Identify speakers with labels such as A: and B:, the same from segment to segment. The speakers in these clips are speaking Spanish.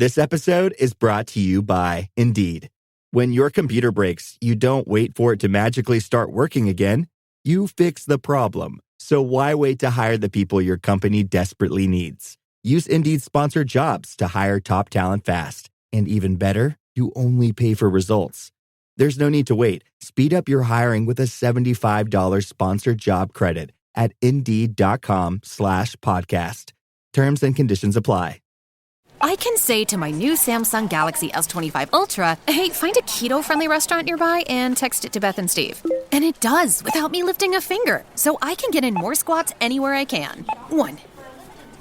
A: This episode is brought to you by Indeed. When your computer breaks, you don't wait for it to magically start working again. You fix the problem. So why wait to hire the people your company desperately needs? Use Indeed's sponsored jobs to hire top talent fast. And even better, you only pay for results. There's no need to wait. Speed up your hiring with a $75 sponsored job credit at Indeed.com/podcast. Terms and conditions apply.
B: I can say to my new Samsung Galaxy S25 Ultra, hey, find a keto-friendly restaurant nearby and text it to Beth and Steve. And it does without me lifting a finger, so I can get in more squats anywhere I can. 1,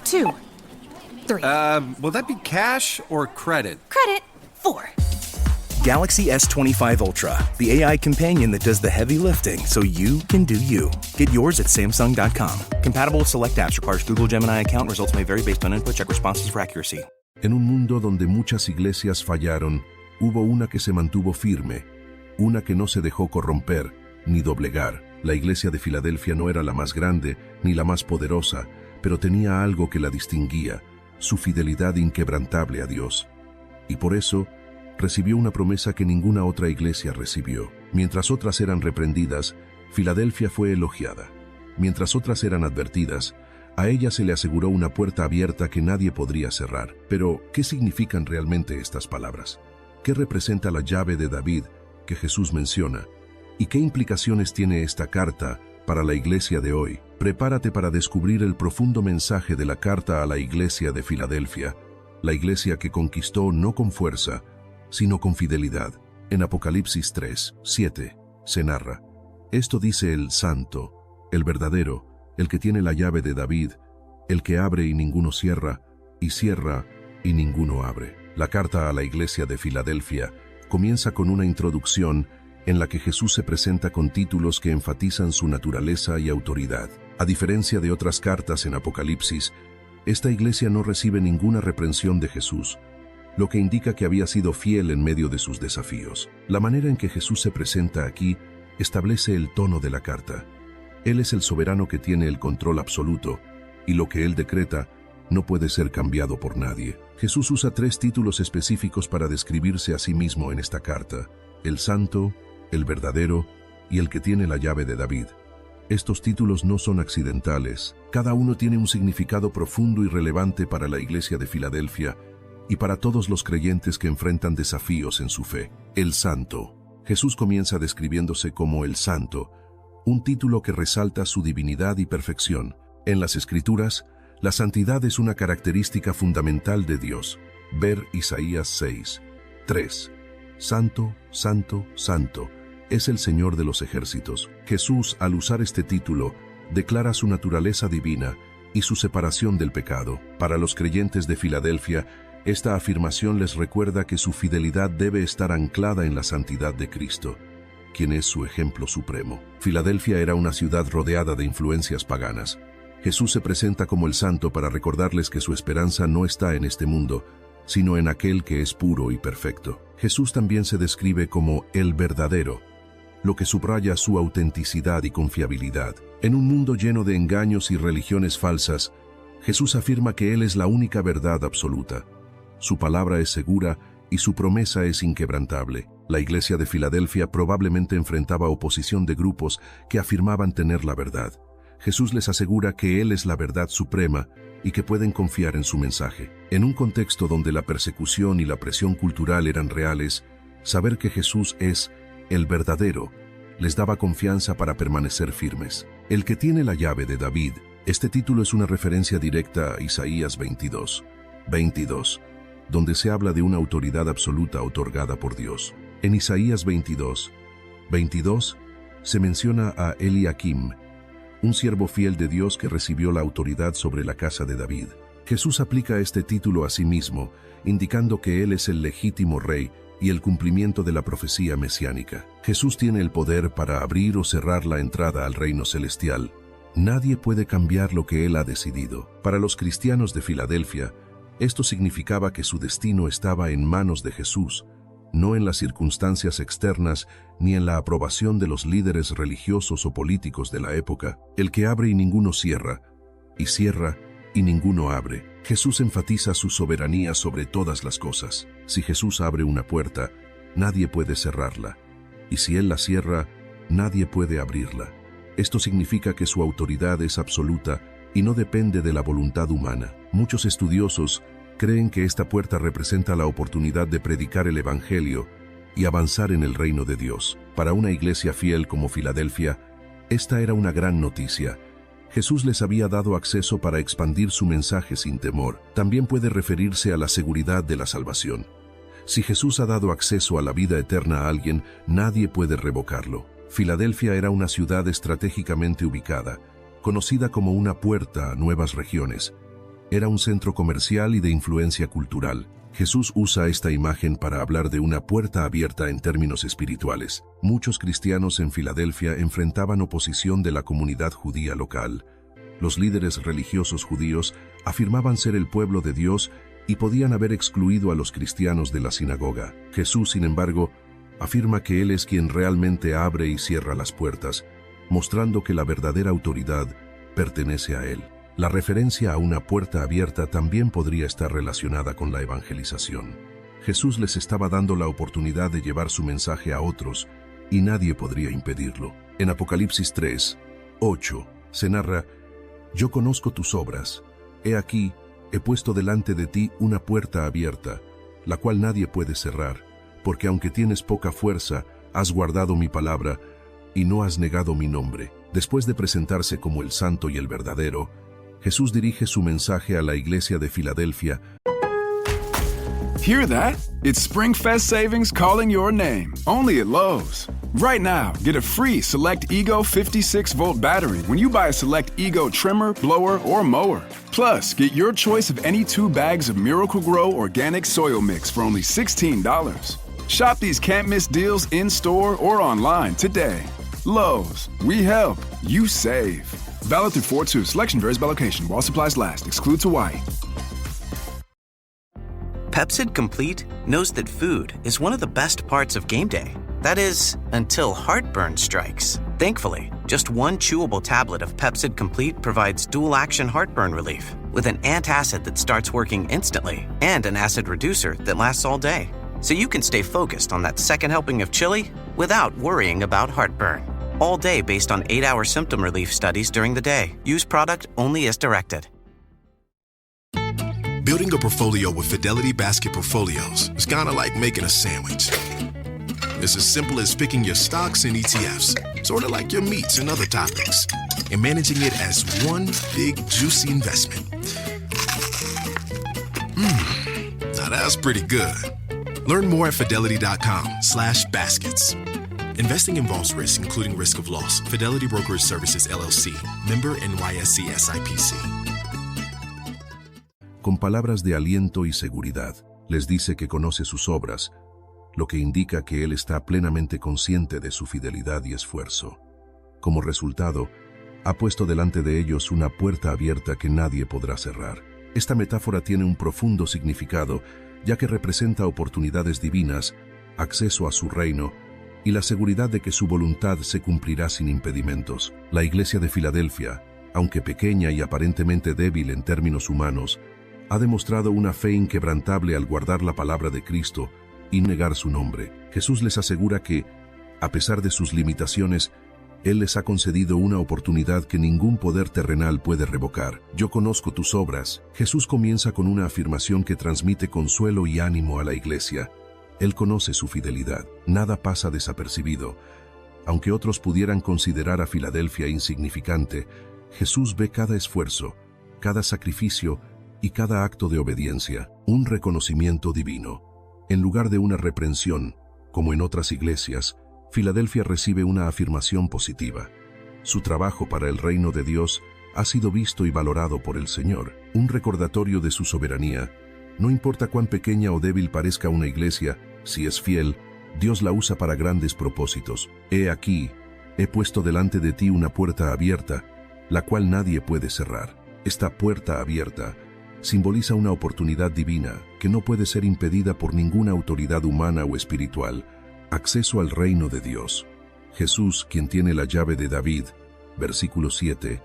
B: 2, 3.
C: Will that be cash or credit?
B: Credit. 4.
D: Galaxy S25 Ultra, the AI companion that does the heavy lifting so you can do you. Get yours at Samsung.com. Compatible with select apps. Requires Google Gemini account. Results may vary based on input. Check responses for accuracy.
E: En un mundo donde muchas iglesias fallaron, hubo una que se mantuvo firme, una que no se dejó corromper ni doblegar. La iglesia de Filadelfia no era la más grande ni la más poderosa, pero tenía algo que la distinguía, su fidelidad inquebrantable a Dios. Y por eso, recibió una promesa que ninguna otra iglesia recibió. Mientras otras eran reprendidas, Filadelfia fue elogiada. Mientras otras eran advertidas, a ella se le aseguró una puerta abierta que nadie podría cerrar. Pero, ¿qué significan realmente estas palabras? ¿Qué representa la llave de David que Jesús menciona? ¿Y qué implicaciones tiene esta carta para la iglesia de hoy? Prepárate para descubrir el profundo mensaje de la carta a la iglesia de Filadelfia, la iglesia que conquistó no con fuerza, sino con fidelidad. En Apocalipsis 3:7 se narra: esto dice el Santo, el verdadero, el que tiene la llave de David, el que abre y ninguno cierra, y cierra y ninguno abre. La carta a la iglesia de Filadelfia comienza con una introducción en la que Jesús se presenta con títulos que enfatizan su naturaleza y autoridad. A diferencia de otras cartas en Apocalipsis, esta iglesia no recibe ninguna reprensión de Jesús, lo que indica que había sido fiel en medio de sus desafíos. La manera en que Jesús se presenta aquí establece el tono de la carta. Él es el soberano que tiene el control absoluto, y lo que Él decreta no puede ser cambiado por nadie. Jesús usa 3 títulos específicos para describirse a sí mismo en esta carta: el Santo, el verdadero y el que tiene la llave de David. Estos títulos no son accidentales. Cada uno tiene un significado profundo y relevante para la iglesia de Filadelfia y para todos los creyentes que enfrentan desafíos en su fe. El Santo. Jesús comienza describiéndose como el Santo, un título que resalta su divinidad y perfección. En las Escrituras, la santidad es una característica fundamental de Dios. Ver Isaías 6:3. Santo, santo, santo, es el Señor de los ejércitos. Jesús, al usar este título, declara su naturaleza divina y su separación del pecado. Para los creyentes de Filadelfia, esta afirmación les recuerda que su fidelidad debe estar anclada en la santidad de Cristo, quien es su ejemplo supremo. Filadelfia era una ciudad rodeada de influencias paganas. Jesús se presenta como el Santo para recordarles que su esperanza no está en este mundo, sino en aquel que es puro y perfecto. Jesús también se describe como el verdadero, lo que subraya su autenticidad y confiabilidad. En un mundo lleno de engaños y religiones falsas, Jesús afirma que Él es la única verdad absoluta. Su palabra es segura y su promesa es inquebrantable. La iglesia de Filadelfia probablemente enfrentaba oposición de grupos que afirmaban tener la verdad. Jesús les asegura que Él es la verdad suprema y que pueden confiar en su mensaje. En un contexto donde la persecución y la presión cultural eran reales, saber que Jesús es el verdadero les daba confianza para permanecer firmes. El que tiene la llave de David. Este título es una referencia directa a Isaías 22, donde se habla de una autoridad absoluta otorgada por Dios. En Isaías 22 se menciona a Eliakim, un siervo fiel de Dios que recibió la autoridad sobre la casa de David. Jesús aplica este título a sí mismo, indicando que Él es el legítimo rey y el cumplimiento de la profecía mesiánica. Jesús tiene el poder para abrir o cerrar la entrada al reino celestial. Nadie puede cambiar lo que Él ha decidido. Para los cristianos de Filadelfia, esto significaba que su destino estaba en manos de Jesús, no en las circunstancias externas ni en la aprobación de los líderes religiosos o políticos de la época. El que abre y ninguno cierra, y cierra y ninguno abre. Jesús enfatiza su soberanía sobre todas las cosas. Si Jesús abre una puerta, nadie puede cerrarla. Y si Él la cierra, nadie puede abrirla. Esto significa que su autoridad es absoluta y no depende de la voluntad humana. Muchos estudiosos creen que esta puerta representa la oportunidad de predicar el Evangelio y avanzar en el reino de Dios. Para una iglesia fiel como Filadelfia, esta era una gran noticia. Jesús les había dado acceso para expandir su mensaje sin temor. También puede referirse a la seguridad de la salvación. Si Jesús ha dado acceso a la vida eterna a alguien, nadie puede revocarlo. Filadelfia era una ciudad estratégicamente ubicada, conocida como una puerta a nuevas regiones. Era un centro comercial y de influencia cultural. Jesús usa esta imagen para hablar de una puerta abierta en términos espirituales. Muchos cristianos en Filadelfia enfrentaban oposición de la comunidad judía local. Los líderes religiosos judíos afirmaban ser el pueblo de Dios y podían haber excluido a los cristianos de la sinagoga. Jesús, sin embargo, afirma que Él es quien realmente abre y cierra las puertas, mostrando que la verdadera autoridad pertenece a Él. La referencia a una puerta abierta también podría estar relacionada con la evangelización. Jesús les estaba dando la oportunidad de llevar su mensaje a otros y nadie podría impedirlo. En Apocalipsis 3:8 se narra: «Yo conozco tus obras. He aquí, he puesto delante de ti una puerta abierta, la cual nadie puede cerrar, porque aunque tienes poca fuerza, has guardado mi palabra y no has negado mi nombre». Después de presentarse como el santo y el verdadero, Jesús dirige su mensaje a la iglesia de Filadelfia.
F: Hear that? It's SpringFest savings calling your name, only at Lowe's. Right now, get a free Select Ego 56-volt battery when you buy a Select Ego trimmer, blower, or mower. Plus, get your choice of any 2 bags of Miracle-Gro organic soil mix for only $16. Shop these can't-miss deals in-store or online today. Lowe's, we help, you save. Valid through 4/2. Selection varies by location. While supplies last. Excludes Hawaii.
G: Pepcid Complete knows that food is one of the best parts of game day. That is, until heartburn strikes. Thankfully, just one chewable tablet of Pepcid Complete provides dual-action heartburn relief with an antacid that starts working instantly and an acid reducer that lasts all day. So you can stay focused on that second helping of chili without worrying about heartburn. All day based on 8-hour symptom relief studies during the day. Use product only as directed.
H: Building a portfolio with Fidelity Basket Portfolios is kind of like making a sandwich. It's as simple as picking your stocks and ETFs, sort of like your meats and other toppings, and managing it as one big, juicy investment. Now that's pretty good. Learn more at fidelity.com/baskets. Investing involves risk, including risk of loss. Fidelity Brokerage Services, LLC. Member NYSE SIPC.
E: Con palabras de aliento y seguridad, les dice que conoce sus obras, lo que indica que Él está plenamente consciente de su fidelidad y esfuerzo. Como resultado, ha puesto delante de ellos una puerta abierta que nadie podrá cerrar. Esta metáfora tiene un profundo significado, ya que representa oportunidades divinas, acceso a su reino, y la seguridad de que su voluntad se cumplirá sin impedimentos. La iglesia de Filadelfia, aunque pequeña y aparentemente débil en términos humanos, ha demostrado una fe inquebrantable al guardar la palabra de Cristo y negar su nombre. Jesús les asegura que, a pesar de sus limitaciones, Él les ha concedido una oportunidad que ningún poder terrenal puede revocar. Yo conozco tus obras. Jesús comienza con una afirmación que transmite consuelo y ánimo a la iglesia. Él conoce su fidelidad. Nada pasa desapercibido. Aunque otros pudieran considerar a Filadelfia insignificante, Jesús ve cada esfuerzo, cada sacrificio y cada acto de obediencia, un reconocimiento divino. En lugar de una reprensión, como en otras iglesias, Filadelfia recibe una afirmación positiva. Su trabajo para el reino de Dios ha sido visto y valorado por el Señor, un recordatorio de su soberanía. No importa cuán pequeña o débil parezca una iglesia, si es fiel, Dios la usa para grandes propósitos. He aquí, he puesto delante de ti una puerta abierta, la cual nadie puede cerrar. Esta puerta abierta simboliza una oportunidad divina que no puede ser impedida por ninguna autoridad humana o espiritual. Acceso al reino de Dios. Jesús, quien tiene la llave de David, versículo 7,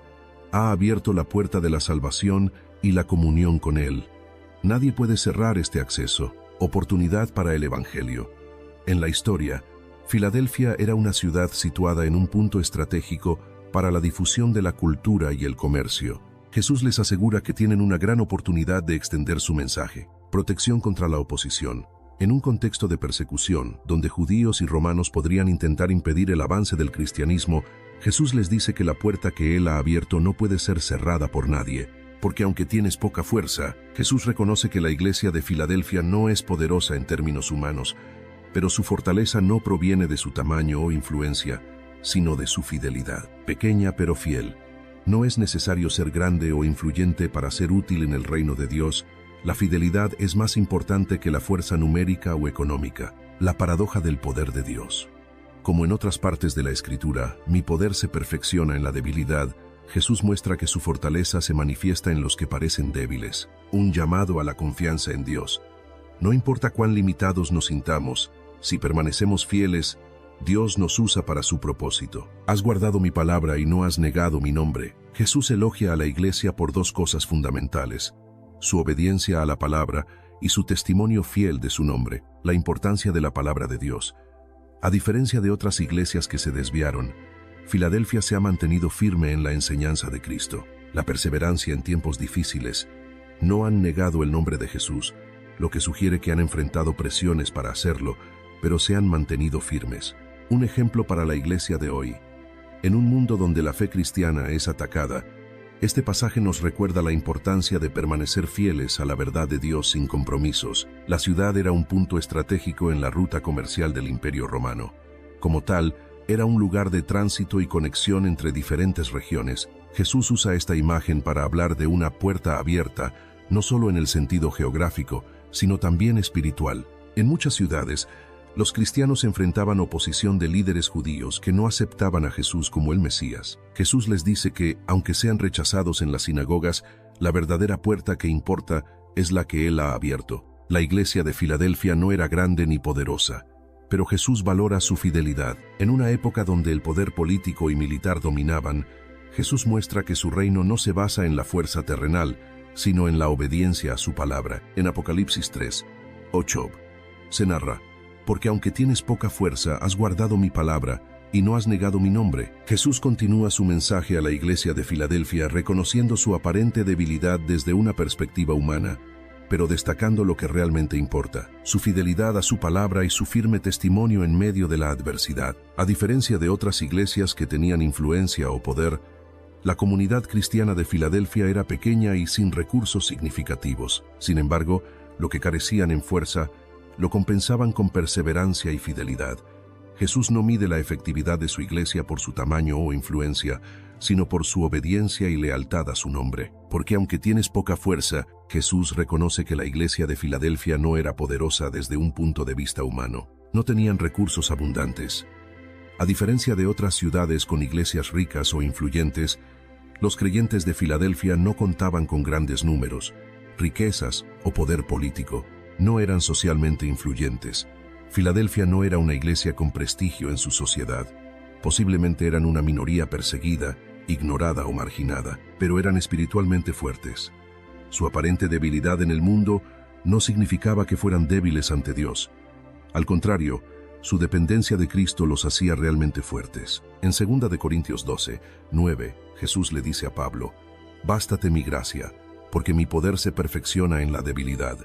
E: ha abierto la puerta de la salvación y la comunión con Él. Nadie puede cerrar este acceso, oportunidad para el Evangelio. En la historia, Filadelfia era una ciudad situada en un punto estratégico para la difusión de la cultura y el comercio. Jesús les asegura que tienen una gran oportunidad de extender su mensaje. Protección contra la oposición. En un contexto de persecución, donde judíos y romanos podrían intentar impedir el avance del cristianismo, Jesús les dice que la puerta que Él ha abierto no puede ser cerrada por nadie, porque aunque tienes poca fuerza, Jesús reconoce que la iglesia de Filadelfia no es poderosa en términos humanos, pero su fortaleza no proviene de su tamaño o influencia, sino de su fidelidad. Pequeña pero fiel. No es necesario ser grande o influyente para ser útil en el reino de Dios. La fidelidad es más importante que la fuerza numérica o económica. La paradoja del poder de Dios. Como en otras partes de la Escritura, mi poder se perfecciona en la debilidad. Jesús muestra que su fortaleza se manifiesta en los que parecen débiles. Un llamado a la confianza en Dios. No importa cuán limitados nos sintamos, si permanecemos fieles, Dios nos usa para su propósito. Has guardado mi palabra y no has negado mi nombre. Jesús elogia a la iglesia por dos cosas fundamentales: su obediencia a la palabra y su testimonio fiel de su nombre, la importancia de la palabra de Dios. A diferencia de otras iglesias que se desviaron, Filadelfia se ha mantenido firme en la enseñanza de Cristo. La perseverancia en tiempos difíciles. No han negado el nombre de Jesús, lo que sugiere que han enfrentado presiones para hacerlo, pero se han mantenido firmes. Un ejemplo para la iglesia de hoy. En un mundo donde la fe cristiana es atacada, este pasaje nos recuerda la importancia de permanecer fieles a la verdad de Dios sin compromisos. La ciudad era un punto estratégico en la ruta comercial del Imperio Romano. Como tal, era un lugar de tránsito y conexión entre diferentes regiones. Jesús usa esta imagen para hablar de una puerta abierta, no solo en el sentido geográfico, sino también espiritual. En muchas ciudades, los cristianos enfrentaban oposición de líderes judíos que no aceptaban a Jesús como el Mesías. Jesús les dice que, aunque sean rechazados en las sinagogas, la verdadera puerta que importa es la que Él ha abierto. La iglesia de Filadelfia no era grande ni poderosa, pero Jesús valora su fidelidad. En una época donde el poder político y militar dominaban, Jesús muestra que su reino no se basa en la fuerza terrenal, sino en la obediencia a su palabra. En Apocalipsis 3:8 se narra: porque aunque tienes poca fuerza, has guardado mi palabra y no has negado mi nombre. Jesús continúa su mensaje a la iglesia de Filadelfia reconociendo su aparente debilidad desde una perspectiva humana, pero destacando lo que realmente importa: su fidelidad a su palabra y su firme testimonio en medio de la adversidad. A diferencia de otras iglesias que tenían influencia o poder, la comunidad cristiana de Filadelfia era pequeña y sin recursos significativos. Sin embargo, lo que carecían en fuerza, lo compensaban con perseverancia y fidelidad. Jesús no mide la efectividad de su iglesia por su tamaño o influencia, sino por su obediencia y lealtad a su nombre. Porque aunque tienes poca fuerza, Jesús reconoce que la iglesia de Filadelfia no era poderosa desde un punto de vista humano. No tenían recursos abundantes. A diferencia de otras ciudades con iglesias ricas o influyentes, los creyentes de Filadelfia no contaban con grandes números, riquezas o poder político. No eran socialmente influyentes. Filadelfia no era una iglesia con prestigio en su sociedad. Posiblemente eran una minoría perseguida, ignorada o marginada, pero eran espiritualmente fuertes. Su aparente debilidad en el mundo no significaba que fueran débiles ante Dios. Al contrario, su dependencia de Cristo los hacía realmente fuertes. En 2 Corintios 12:9, Jesús le dice a Pablo: «Bástate mi gracia, porque mi poder se perfecciona en la debilidad».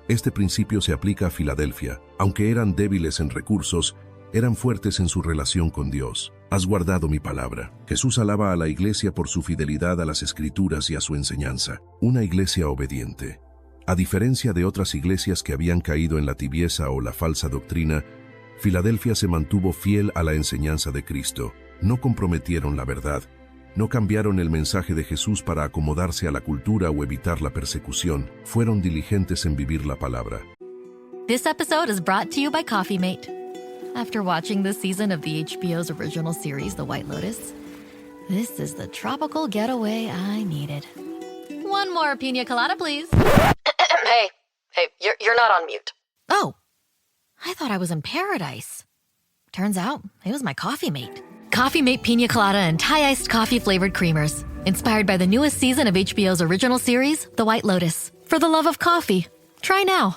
E: Este principio se aplica a Filadelfia. Aunque eran débiles en recursos, eran fuertes en su relación con Dios. Has guardado mi palabra. Jesús alaba a la iglesia por su fidelidad a las Escrituras y a su enseñanza. Una iglesia obediente. A diferencia de otras iglesias que habían caído en la tibieza o la falsa doctrina, Filadelfia se mantuvo fiel a la enseñanza de Cristo. No comprometieron la verdad. No cambiaron el mensaje de Jesús para acomodarse a la cultura o evitar la persecución. Fueron diligentes en vivir la palabra.
I: This episode is brought to you by Coffee Mate. After watching this season of the HBO's original series, The White Lotus, this is the tropical getaway I needed. One more pina colada, please.
J: Hey, you're not on mute.
I: Oh, I thought I was in paradise. Turns out, it was my Coffee Mate. Coffee Mate Pina Colada and Thai Iced Coffee flavored creamers. Inspired by the newest season of HBO's original series, The White Lotus. For the love of coffee. Try now.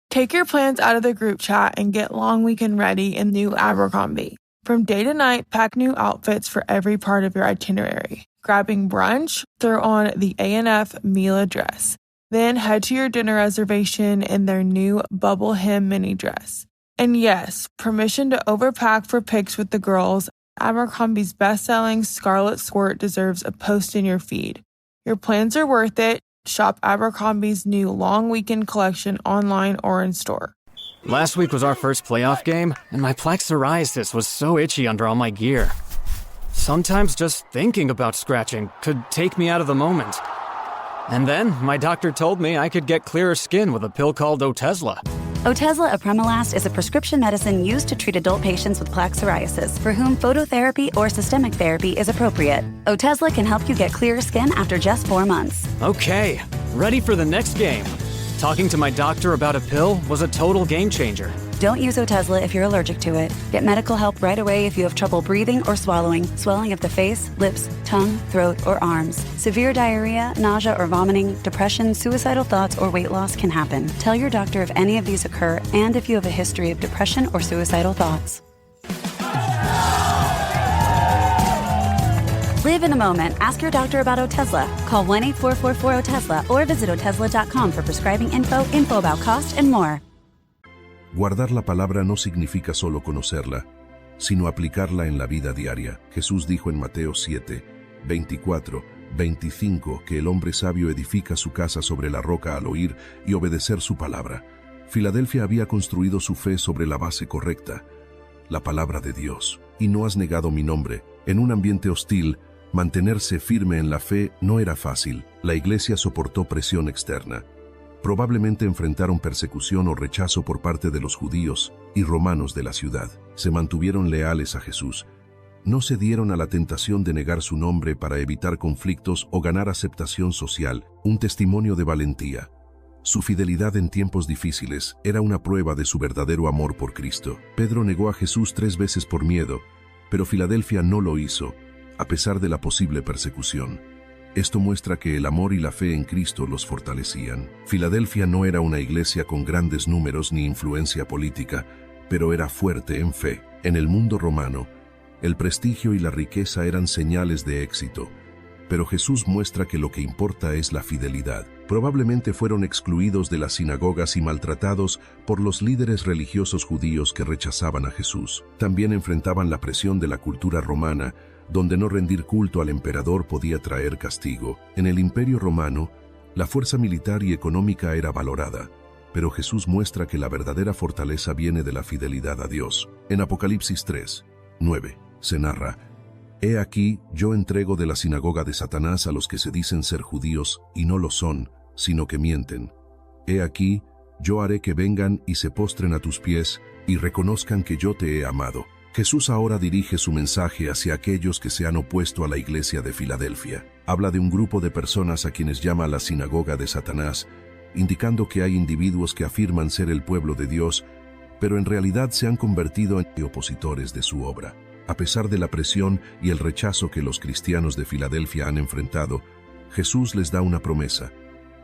K: Take your plans out of the group chat and get long weekend ready in new Abercrombie. From day to night, pack new outfits for every part of your itinerary. Grabbing brunch? Throw on the A&F Mila dress. Then head to your dinner reservation in their new bubble hem mini dress. And yes, permission to overpack for pics with the girls. Abercrombie's best-selling Scarlet Squirt deserves a post in your feed. Your plans are worth it. Shop Abercrombie's new long weekend collection online or in store.
L: Last week was our first playoff game, and my plaque psoriasis was so itchy under all my gear. Sometimes just thinking about scratching could take me out of the moment. And then my doctor told me I could get clearer skin with a pill called Otezla.
M: Otezla apremilast is a prescription medicine used to treat adult patients with plaque psoriasis for whom phototherapy or systemic therapy is appropriate. Otezla can help you get clearer skin after just 4 months.
L: Okay, ready for the next game. Talking to my doctor about a pill was a total game changer.
M: Don't use Otezla if you're allergic to it. Get medical help right away if you have trouble breathing or swallowing, swelling of the face, lips, tongue, throat, or arms. Severe diarrhea, nausea or vomiting, depression, suicidal thoughts, or weight loss can happen. Tell your doctor if any of these occur and if you have a history of depression or suicidal thoughts. Live in the moment. Ask your doctor about Otezla. Call 1-844-4-OTEZLA or visit Otezla.com for prescribing info about cost, and more.
E: Guardar la palabra no significa solo conocerla, sino aplicarla en la vida diaria. Jesús dijo en Mateo 7, 24, 25 que el hombre sabio edifica su casa sobre la roca al oír y obedecer su palabra. Filadelfia había construido su fe sobre la base correcta, la palabra de Dios. Y no has negado mi nombre. En un ambiente hostil, mantenerse firme en la fe no era fácil. La iglesia soportó presión externa. Probablemente enfrentaron persecución o rechazo por parte de los judíos y romanos de la ciudad. Se mantuvieron leales a Jesús. No cedieron a la tentación de negar su nombre para evitar conflictos o ganar aceptación social, un testimonio de valentía. Su fidelidad en tiempos difíciles era una prueba de su verdadero amor por Cristo. Pedro negó a Jesús 3 veces por miedo, pero Filadelfia no lo hizo, a pesar de la posible persecución. Esto muestra que el amor y la fe en Cristo los fortalecían. Filadelfia no era una iglesia con grandes números ni influencia política, pero era fuerte en fe. En el mundo romano, el prestigio y la riqueza eran señales de éxito, pero Jesús muestra que lo que importa es la fidelidad. Probablemente fueron excluidos de las sinagogas y maltratados por los líderes religiosos judíos que rechazaban a Jesús. También enfrentaban la presión de la cultura romana, donde no rendir culto al emperador podía traer castigo. En el Imperio Romano, la fuerza militar y económica era valorada, pero Jesús muestra que la verdadera fortaleza viene de la fidelidad a Dios. En Apocalipsis 3, 9, se narra: «He aquí, yo entrego de la sinagoga de Satanás a los que se dicen ser judíos y no lo son, sino que mienten. He aquí, yo haré que vengan y se postren a tus pies y reconozcan que yo te he amado». Jesús ahora dirige su mensaje hacia aquellos que se han opuesto a la iglesia de Filadelfia. Habla de un grupo de personas a quienes llama la sinagoga de Satanás, indicando que hay individuos que afirman ser el pueblo de Dios, pero en realidad se han convertido en opositores de su obra. A pesar de la presión y el rechazo que los cristianos de Filadelfia han enfrentado, Jesús les da una promesa.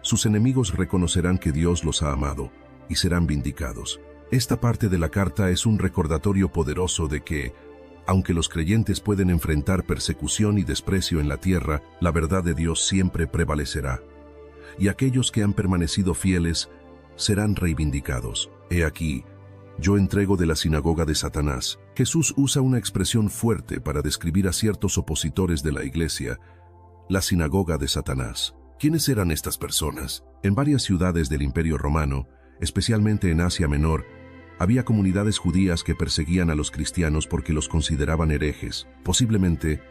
E: Sus enemigos reconocerán que Dios los ha amado y serán vindicados. Esta parte de la carta es un recordatorio poderoso de que, aunque los creyentes pueden enfrentar persecución y desprecio en la tierra, la verdad de Dios siempre prevalecerá. Y aquellos que han permanecido fieles serán reivindicados. He aquí, yo entrego de la sinagoga de Satanás. Jesús usa una expresión fuerte para describir a ciertos opositores de la iglesia, la sinagoga de Satanás. ¿Quiénes eran estas personas? En varias ciudades del Imperio Romano, especialmente en Asia Menor, había comunidades judías que perseguían a los cristianos porque los consideraban herejes. Posiblemente,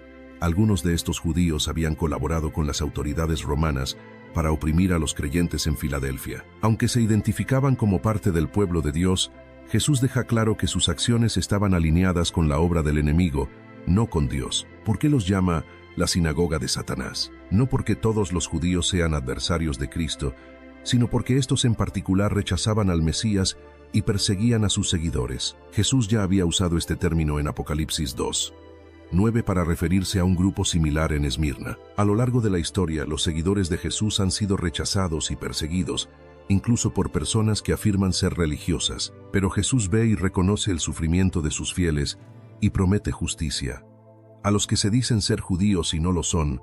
E: algunos de estos judíos habían colaborado con las autoridades romanas para oprimir a los creyentes en Filadelfia. Aunque se identificaban como parte del pueblo de Dios, Jesús deja claro que sus acciones estaban alineadas con la obra del enemigo, no con Dios. ¿Por qué los llama la sinagoga de Satanás? No porque todos los judíos sean adversarios de Cristo, sino porque estos en particular rechazaban al Mesías y perseguían a sus seguidores. Jesús ya había usado este término en Apocalipsis 2. 9 para referirse a un grupo similar en Esmirna. A lo largo de la historia, los seguidores de Jesús han sido rechazados y perseguidos, incluso por personas que afirman ser religiosas. Pero Jesús ve y reconoce el sufrimiento de sus fieles y promete justicia. A los que se dicen ser judíos y no lo son,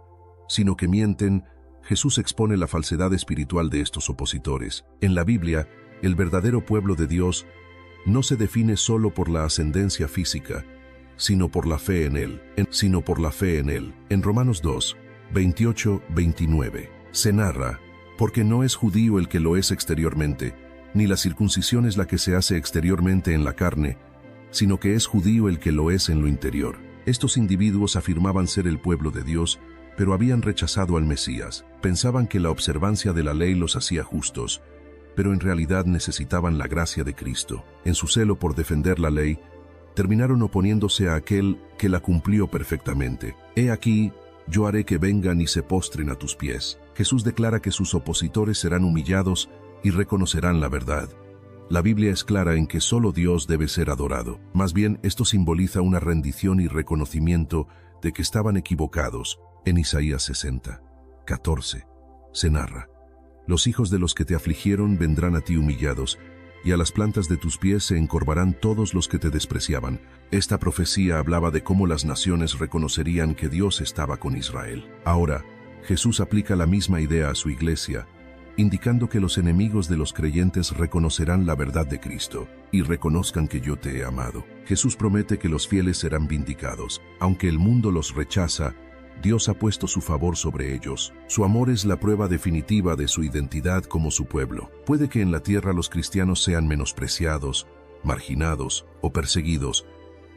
E: sino que mienten, Jesús expone la falsedad espiritual de estos opositores. En la Biblia, el verdadero pueblo de Dios no se define solo por la ascendencia física, sino por la fe en Él. En Romanos 2, 28-29, se narra: porque no es judío el que lo es exteriormente, ni la circuncisión es la que se hace exteriormente en la carne, sino que es judío el que lo es en lo interior. Estos individuos afirmaban ser el pueblo de Dios, pero habían rechazado al Mesías. Pensaban que la observancia de la ley los hacía justos, pero en realidad necesitaban la gracia de Cristo. En su celo por defender la ley, terminaron oponiéndose a aquel que la cumplió perfectamente. He aquí, yo haré que vengan y se postren a tus pies. Jesús declara que sus opositores serán humillados y reconocerán la verdad. La Biblia es clara en que solo Dios debe ser adorado. Más bien, esto simboliza una rendición y reconocimiento de que estaban equivocados. En Isaías 60, 14, se narra: los hijos de los que te afligieron vendrán a ti humillados, y a las plantas de tus pies se encorvarán todos los que te despreciaban. Esta profecía hablaba de cómo las naciones reconocerían que Dios estaba con Israel. Ahora, Jesús aplica la misma idea a su iglesia, indicando que los enemigos de los creyentes reconocerán la verdad de Cristo y reconozcan que yo te he amado. Jesús promete que los fieles serán vindicados. Aunque el mundo los rechaza, Dios ha puesto su favor sobre ellos. Su amor es la prueba definitiva de su identidad como su pueblo. Puede que en la tierra los cristianos sean menospreciados, marginados o perseguidos,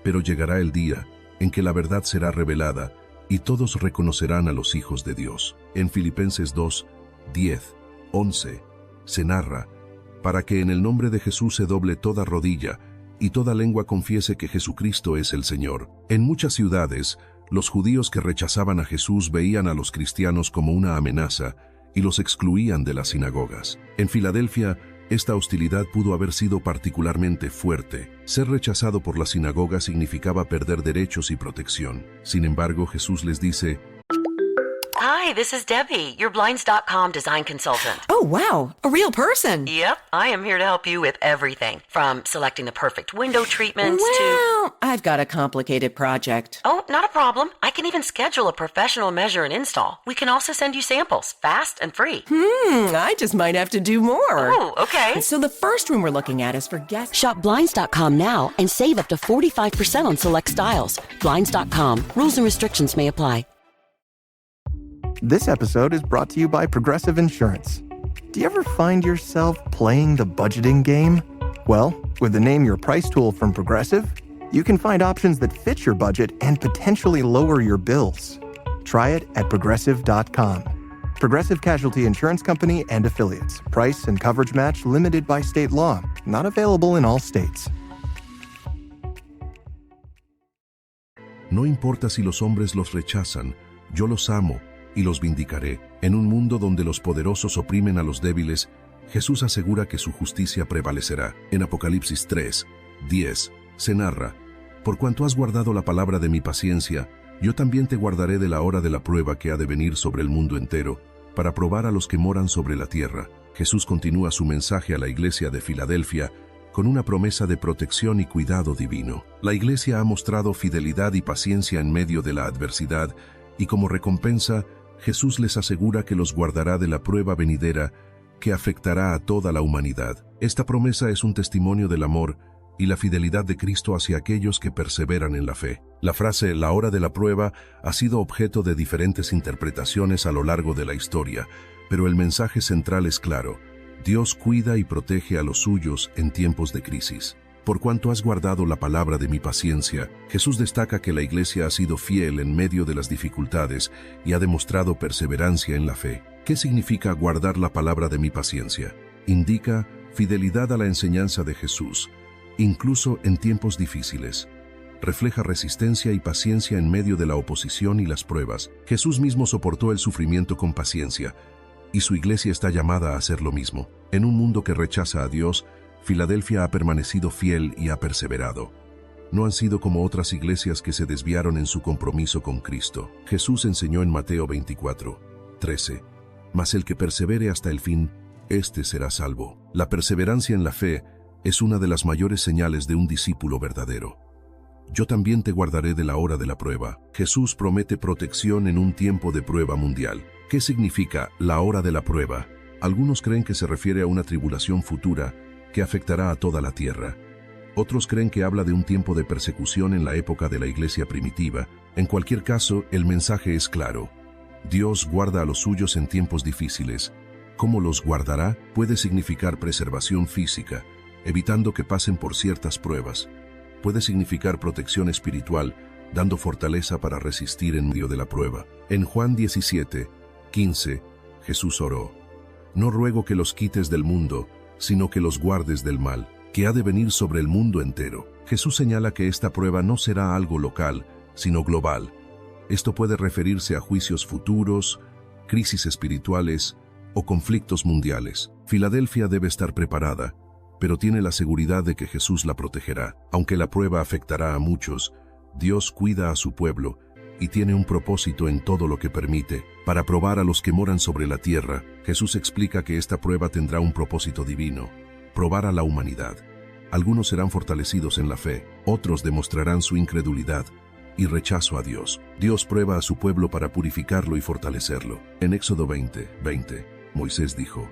E: pero llegará el día en que la verdad será revelada y todos reconocerán a los hijos de Dios. En Filipenses 2, 10, 11, se narra: para que en el nombre de Jesús se doble toda rodilla y toda lengua confiese que Jesucristo es el Señor. En muchas ciudades, los judíos que rechazaban a Jesús veían a los cristianos como una amenaza y los excluían de las sinagogas. En Filadelfia, esta hostilidad pudo haber sido particularmente fuerte. Ser rechazado por la sinagoga significaba perder derechos y protección. Sin embargo, Jesús les dice:
J: Hi, this is Debbie, your Blinds.com design consultant.
N: Oh, wow, a real person.
J: Yep, I am here to help you with everything, from selecting the perfect window treatments
N: Well, I've got a complicated project.
J: Oh, not a problem. I can even schedule a professional measure and install. We can also send you samples, fast and free.
N: I just might have to do more.
J: Oh, okay.
N: So the first room we're looking at is for guests.
O: Shop Blinds.com now and save up to 45% on select styles. Blinds.com. Rules and restrictions may apply.
P: This episode is brought to you by Progressive Insurance. Do you ever find yourself playing the budgeting game? Well, with the Name Your Price tool from Progressive, you can find options that fit your budget and potentially lower your bills. Try it at Progressive.com. Progressive Casualty Insurance Company and Affiliates. Price and coverage match limited by state law. Not available in all states.
E: No importa si los hombres los rechazan, yo los amo y los vindicaré. En un mundo donde los poderosos oprimen a los débiles, Jesús asegura que su justicia prevalecerá. En Apocalipsis 3, 10, se narra: por cuanto has guardado la palabra de mi paciencia, yo también te guardaré de la hora de la prueba que ha de venir sobre el mundo entero, para probar a los que moran sobre la tierra. Jesús continúa su mensaje a la iglesia de Filadelfia con una promesa de protección y cuidado divino. La iglesia ha mostrado fidelidad y paciencia en medio de la adversidad, y como recompensa, Jesús les asegura que los guardará de la prueba venidera que afectará a toda la humanidad. Esta promesa es un testimonio del amor y la fidelidad de Cristo hacia aquellos que perseveran en la fe. La frase "la hora de la prueba" ha sido objeto de diferentes interpretaciones a lo largo de la historia, pero el mensaje central es claro: Dios cuida y protege a los suyos en tiempos de crisis. Por cuanto has guardado la palabra de mi paciencia, Jesús destaca que la iglesia ha sido fiel en medio de las dificultades y ha demostrado perseverancia en la fe. ¿Qué significa guardar la palabra de mi paciencia? Indica fidelidad a la enseñanza de Jesús, incluso en tiempos difíciles. Refleja resistencia y paciencia en medio de la oposición y las pruebas. Jesús mismo soportó el sufrimiento con paciencia, y su iglesia está llamada a hacer lo mismo. En un mundo que rechaza a Dios, Filadelfia ha permanecido fiel y ha perseverado. no han sido como otras iglesias que se desviaron en su compromiso con Cristo. Jesús enseñó en Mateo 24:13, mas el que persevere hasta el fin, éste será salvo. La perseverancia en la fe es una de las mayores señales de un discípulo verdadero. Yo también te guardaré de la hora de la prueba. Jesús promete protección en un tiempo de prueba mundial. ¿Qué significa la hora de la prueba? Algunos creen que se refiere a una tribulación futura que afectará a toda la tierra. Otros creen que habla de un tiempo de persecución en la época de la iglesia primitiva. En cualquier caso, el mensaje es claro. Dios guarda a los suyos en tiempos difíciles. ¿Cómo los guardará? Puede significar preservación física, evitando que pasen por ciertas pruebas. Puede significar protección espiritual, dando fortaleza para resistir en medio de la prueba. En Juan 17:15, Jesús oró: no ruego que los quites del mundo, sino que los guardes del mal, que ha de venir sobre el mundo entero. Jesús señala que esta prueba no será algo local, sino global. Esto puede referirse a juicios futuros, crisis espirituales o conflictos mundiales. Filadelfia debe estar preparada, pero tiene la seguridad de que Jesús la protegerá. Aunque la prueba afectará a muchos, Dios cuida a su pueblo y tiene un propósito en todo lo que permite. Para probar a los que moran sobre la tierra, Jesús explica que esta prueba tendrá un propósito divino: probar a la humanidad. Algunos serán fortalecidos en la fe, otros demostrarán su incredulidad y rechazo a Dios. Dios prueba a su pueblo para purificarlo y fortalecerlo. En Éxodo 20:20, Moisés dijo: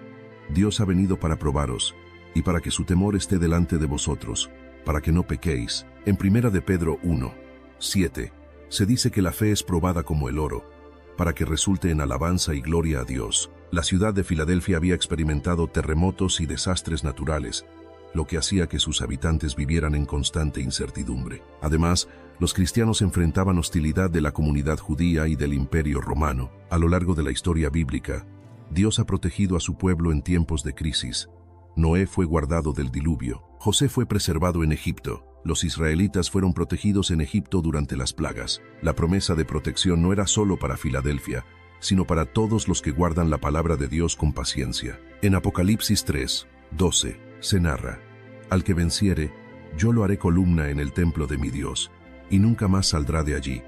E: Dios ha venido para probaros y para que su temor esté delante de vosotros, para que no pequéis. En 1 de Pedro 1:7, se dice que la fe es probada como el oro, para que resulte en alabanza y gloria a Dios. La ciudad de Filadelfia había experimentado terremotos y desastres naturales, lo que hacía que sus habitantes vivieran en constante incertidumbre. Además, los cristianos enfrentaban hostilidad de la comunidad judía y del Imperio Romano. A lo largo de la historia bíblica, Dios ha protegido a su pueblo en tiempos de crisis. Noé fue guardado del diluvio. José fue preservado en Egipto. Los israelitas fueron protegidos en Egipto durante las plagas. La promesa de protección no era solo para Filadelfia, sino para todos los que guardan la palabra de Dios con paciencia. En Apocalipsis 3:12 se narra: al que venciere, yo lo haré columna en el templo de mi Dios, y nunca más saldrá de allí.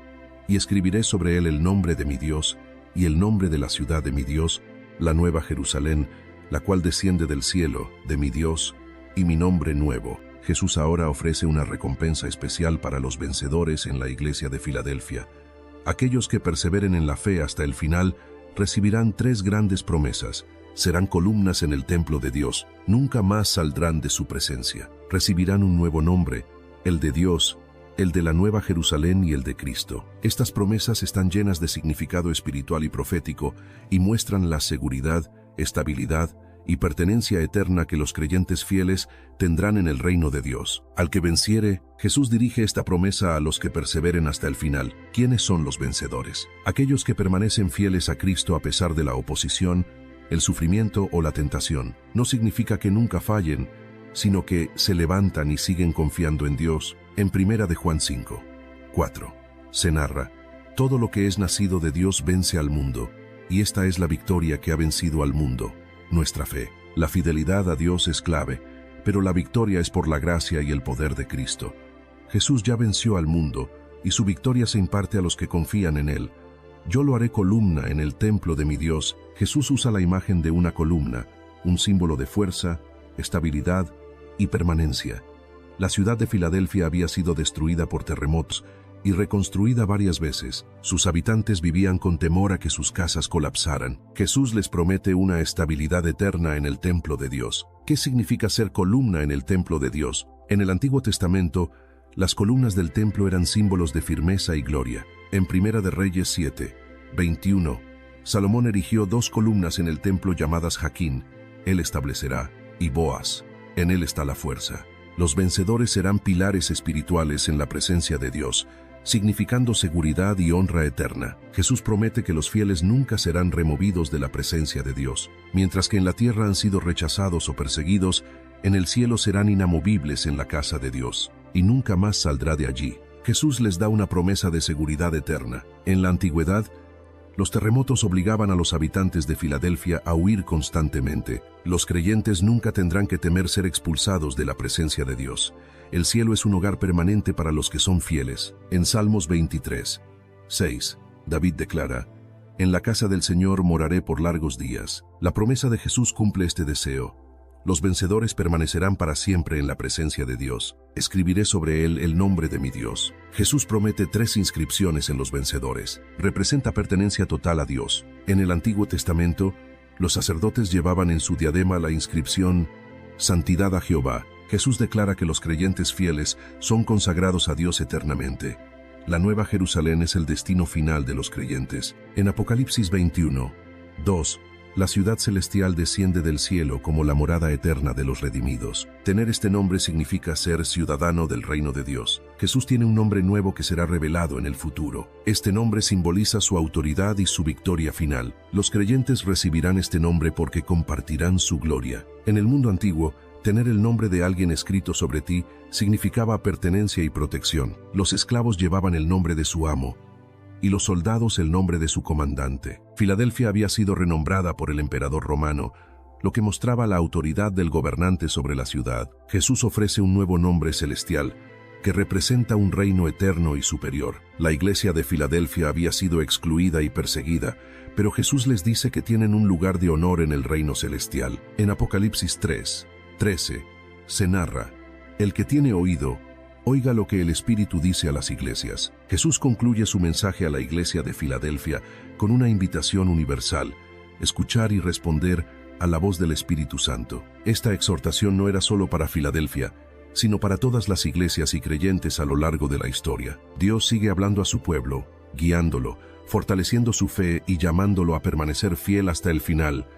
E: Y escribiré sobre él el nombre de mi Dios, y el nombre de la ciudad de mi Dios, la nueva Jerusalén, la cual desciende del cielo, de mi Dios, y mi nombre nuevo. Jesús ahora ofrece una recompensa especial para los vencedores en la iglesia de Filadelfia. Aquellos que perseveren en la fe hasta el final recibirán 3 grandes promesas. Serán columnas en el templo de Dios, nunca más saldrán de su presencia. Recibirán un nuevo nombre, el de Dios, el de la nueva Jerusalén y el de Cristo. Estas promesas están llenas de significado espiritual y profético y muestran la seguridad, estabilidad y pertenencia eterna que los creyentes fieles tendrán en el reino de Dios. Al que venciere, Jesús dirige esta promesa a los que perseveren hasta el final. ¿Quiénes son los vencedores? Aquellos que permanecen fieles a Cristo a pesar de la oposición, el sufrimiento o la tentación. No significa que nunca fallen, sino que se levantan y siguen confiando en Dios. En 1 de Juan 5:4 se narra: todo lo que es nacido de Dios vence al mundo, y esta es la victoria que ha vencido al mundo, nuestra fe. La fidelidad a Dios es clave, pero la victoria es por la gracia y el poder de Cristo. Jesús ya venció al mundo, y su victoria se imparte a los que confían en Él. Yo lo haré columna en el templo de mi Dios. Jesús usa la imagen de una columna, un símbolo de fuerza, estabilidad y permanencia. La ciudad de Filadelfia había sido destruida por terremotos y reconstruida varias veces. Sus habitantes vivían con temor a que sus casas colapsaran. Jesús les promete una estabilidad eterna en el templo de Dios. ¿Qué significa ser columna en el templo de Dios? En el Antiguo Testamento, las columnas del templo eran símbolos de firmeza y gloria. En 1 de Reyes 7:21, Salomón erigió 2 columnas en el templo llamadas Jaquín, él establecerá, y Boaz, en él está la fuerza. Los vencedores serán pilares espirituales en la presencia de Dios, significando seguridad y honra eterna. Jesús promete que los fieles nunca serán removidos de la presencia de Dios. Mientras que en la tierra han sido rechazados o perseguidos, en el cielo serán inamovibles en la casa de Dios, y nunca más saldrá de allí. Jesús les da una promesa de seguridad eterna. En la antigüedad, los terremotos obligaban a los habitantes de Filadelfia a huir constantemente. Los creyentes nunca tendrán que temer ser expulsados de la presencia de Dios. El cielo es un hogar permanente para los que son fieles. En Salmos 23, 6, David declara: en la casa del Señor moraré por largos días. La promesa de Jesús cumple este deseo. Los vencedores permanecerán para siempre en la presencia de Dios. Escribiré sobre él el nombre de mi Dios. Jesús promete 3 inscripciones en los vencedores. Representa pertenencia total a Dios. En el Antiguo Testamento, los sacerdotes llevaban en su diadema la inscripción Santidad a Jehová. Jesús declara que los creyentes fieles son consagrados a Dios eternamente. La Nueva Jerusalén es el destino final de los creyentes. En Apocalipsis 21, 2, la ciudad celestial desciende del cielo como la morada eterna de los redimidos. Tener este nombre significa ser ciudadano del reino de Dios. Jesús tiene un nombre nuevo que será revelado en el futuro. Este nombre simboliza su autoridad y su victoria final. Los creyentes recibirán este nombre porque compartirán su gloria. En el mundo antiguo, tener el nombre de alguien escrito sobre ti significaba pertenencia y protección. Los esclavos llevaban el nombre de su amo y los soldados el nombre de su comandante. Filadelfia había sido renombrada por el emperador romano, lo que mostraba la autoridad del gobernante sobre la ciudad. Jesús ofrece un nuevo nombre celestial que representa un reino eterno y superior. La iglesia de Filadelfia había sido excluida y perseguida, pero Jesús les dice que tienen un lugar de honor en el reino celestial. En Apocalipsis 3, 13, se narra: el que tiene oído, oiga lo que el Espíritu dice a las iglesias. Jesús concluye su mensaje a la iglesia de Filadelfia con una invitación universal: escuchar y responder a la voz del Espíritu Santo. Esta exhortación no era solo para Filadelfia, sino para todas las iglesias y creyentes a lo largo de la historia. Dios sigue hablando a su pueblo, guiándolo, fortaleciendo su fe y llamándolo a permanecer fiel hasta el final.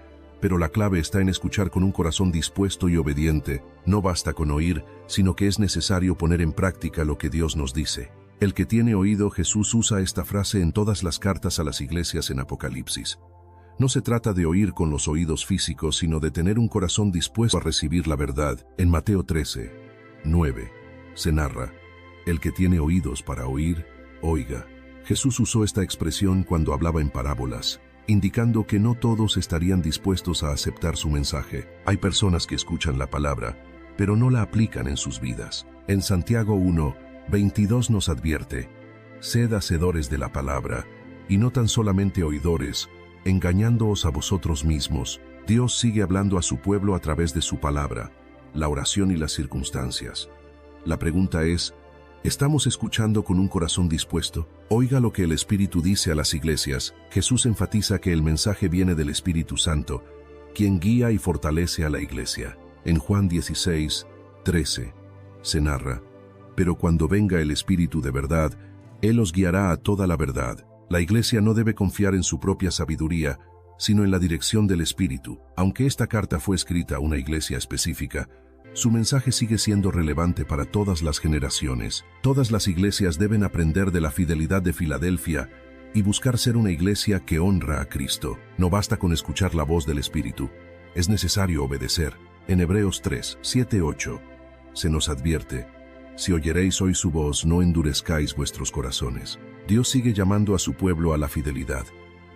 E: Pero la clave está en escuchar con un corazón dispuesto y obediente. No basta con oír, sino que es necesario poner en práctica lo que Dios nos dice. El que tiene oído, Jesús usa esta frase en todas las cartas a las iglesias en Apocalipsis. No se trata de oír con los oídos físicos, sino de tener un corazón dispuesto a recibir la verdad. En Mateo 13, 9, se narra: el que tiene oídos para oír, oiga. Jesús usó esta expresión cuando hablaba en parábolas, indicando que no todos estarían dispuestos a aceptar su mensaje. Hay personas que escuchan la palabra, pero no la aplican en sus vidas. En Santiago 1, 22 nos advierte: sed hacedores de la palabra, y no tan solamente oidores, engañándoos a vosotros mismos. Dios sigue hablando a su pueblo a través de su palabra, la oración y las circunstancias. La pregunta es: ¿estamos escuchando con un corazón dispuesto? Oiga lo que el Espíritu dice a las iglesias. Jesús enfatiza que el mensaje viene del Espíritu Santo, quien guía y fortalece a la iglesia. En Juan 16, 13, se narra: pero cuando venga el Espíritu de verdad, Él os guiará a toda la verdad. La iglesia no debe confiar en su propia sabiduría, sino en la dirección del Espíritu. Aunque esta carta fue escrita a una iglesia específica, su mensaje sigue siendo relevante para todas las generaciones. Todas las iglesias deben aprender de la fidelidad de Filadelfia y buscar ser una iglesia que honra a Cristo. No basta con escuchar la voz del Espíritu, es necesario obedecer. En Hebreos 3, 7, 8, se nos advierte: si oyeréis hoy su voz, no endurezcáis vuestros corazones. Dios sigue llamando a su pueblo a la fidelidad,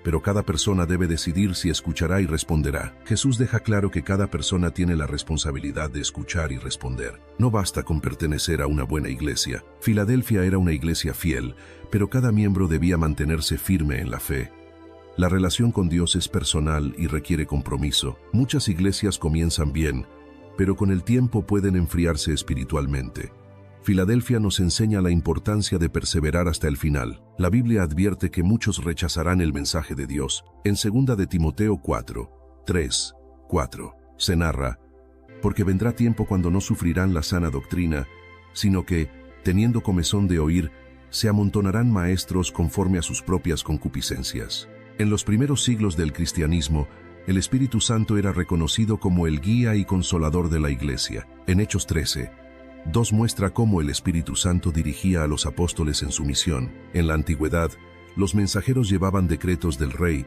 E: pero cada persona debe decidir si escuchará y responderá. Jesús deja claro que cada persona tiene la responsabilidad de escuchar y responder. No basta con pertenecer a una buena iglesia. Filadelfia era una iglesia fiel, pero cada miembro debía mantenerse firme en la fe. La relación con Dios es personal y requiere compromiso. Muchas iglesias comienzan bien, pero con el tiempo pueden enfriarse espiritualmente. Filadelfia nos enseña la importancia de perseverar hasta el final. La Biblia advierte que muchos rechazarán el mensaje de Dios. En 2 de Timoteo 4, 3, 4, se narra: porque vendrá tiempo cuando no sufrirán la sana doctrina, sino que, teniendo comezón de oír, se amontonarán maestros conforme a sus propias concupiscencias. En los primeros siglos del cristianismo, el Espíritu Santo era reconocido como el guía y consolador de la iglesia. En Hechos 13, 2 muestra cómo el Espíritu Santo dirigía a los apóstoles en su misión. En la antigüedad, los mensajeros llevaban decretos del rey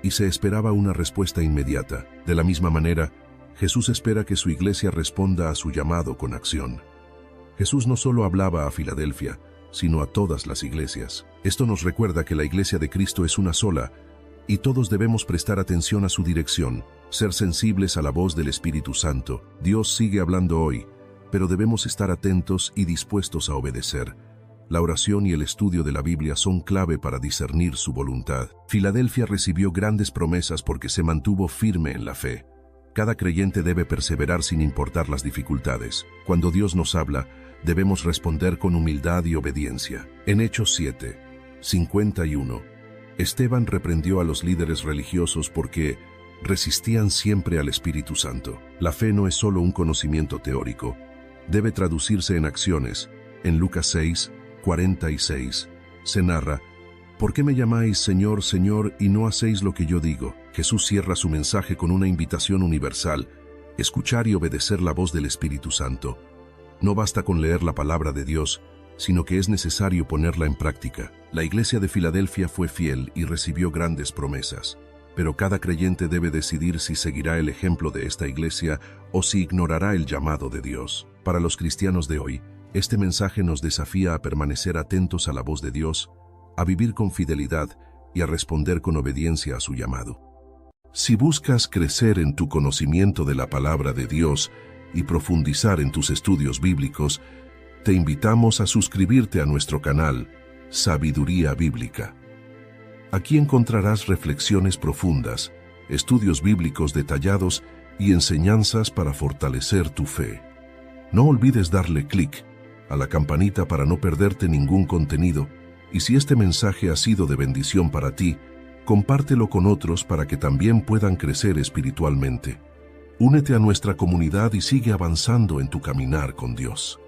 E: y se esperaba una respuesta inmediata. De la misma manera, Jesús espera que su iglesia responda a su llamado con acción. Jesús no solo hablaba a Filadelfia, sino a todas las iglesias. Esto nos recuerda que la iglesia de Cristo es una sola, y todos debemos prestar atención a su dirección, ser sensibles a la voz del Espíritu Santo. Dios sigue hablando hoy, pero debemos estar atentos y dispuestos a obedecer. La oración y el estudio de la Biblia son clave para discernir su voluntad. Filadelfia recibió grandes promesas porque se mantuvo firme en la fe. Cada creyente debe perseverar sin importar las dificultades. Cuando Dios nos habla, debemos responder con humildad y obediencia. En Hechos 7, 51, Esteban reprendió a los líderes religiosos porque resistían siempre al Espíritu Santo. La fe no es solo un conocimiento teórico, debe traducirse en acciones. En Lucas 6, 46, se narra: ¿por qué me llamáis Señor, Señor, y no hacéis lo que yo digo? Jesús cierra su mensaje con una invitación universal: escuchar y obedecer la voz del Espíritu Santo. No basta con leer la palabra de Dios, sino que es necesario ponerla en práctica. La iglesia de Filadelfia fue fiel y recibió grandes promesas, pero cada creyente debe decidir si seguirá el ejemplo de esta iglesia o si ignorará el llamado de Dios. Para los cristianos de hoy, este mensaje nos desafía a permanecer atentos a la voz de Dios, a vivir con fidelidad y a responder con obediencia a su llamado. Si buscas crecer en tu conocimiento de la palabra de Dios y profundizar en tus estudios bíblicos, te invitamos a suscribirte a nuestro canal Sabiduría Bíblica. Aquí encontrarás reflexiones profundas, estudios bíblicos detallados y enseñanzas para fortalecer tu fe. No olvides darle clic a la campanita para no perderte ningún contenido, y si este mensaje ha sido de bendición para ti, compártelo con otros para que también puedan crecer espiritualmente. Únete a nuestra comunidad y sigue avanzando en tu caminar con Dios.